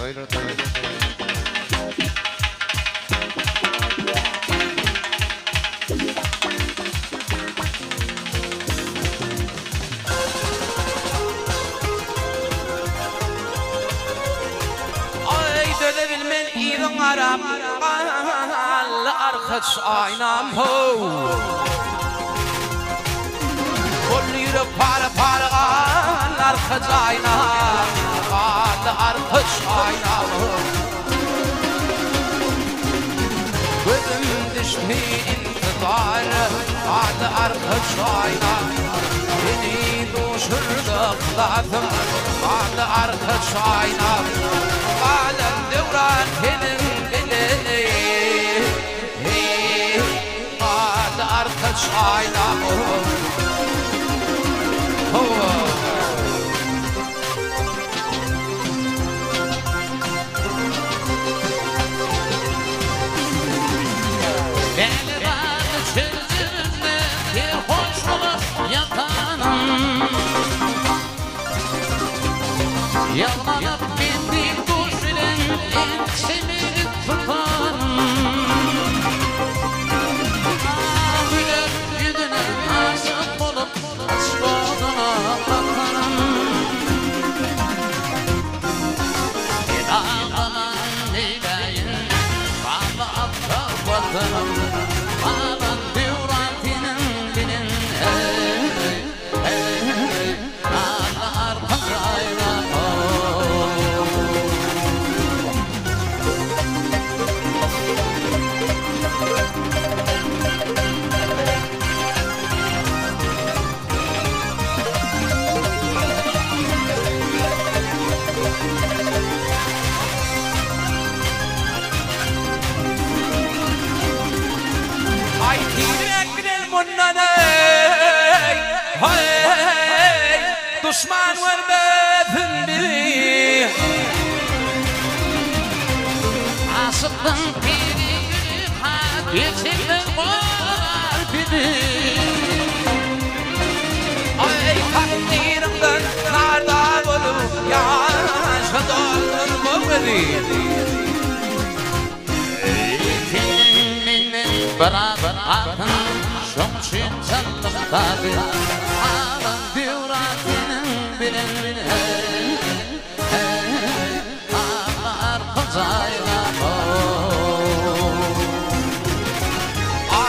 Öyle tabii. Arap arkadaş aynam ho Kol yürü para arkadaş aynam arkadaş aynam Gözüm düştü intizar arkadaş aynam Beni düşürdü kıladım arkadaş aynam Alem devran senin arkadaş aynam Beni bağlı çözümde bir hoş olup yatanım Yalmanıp bindik duş ile içimi tutanım Alan devratinin binin Ağlar kazayla Düşman vermedin biri Asıktın biri yürü geçirden var biri Ay takdirimden narda bulup yaşadın mı beni İkinin beraber akın şomçin çalıktadır Alan devratinin binin Ağlar kocayla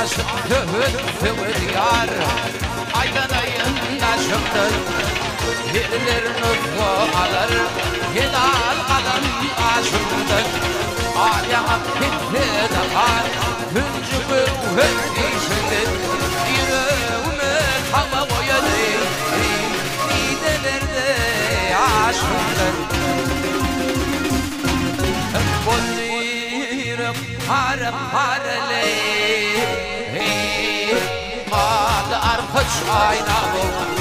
Aşık tüvür yar Aydan ayında şımdır Yerler nüfü alır Hilal kadın aşımdır Alyağa bitti dağar Hüncü bühür işidir Yüreğime hava boyadı Nidelerde aşımdır Bolluyum harley Mal arkadaş aynam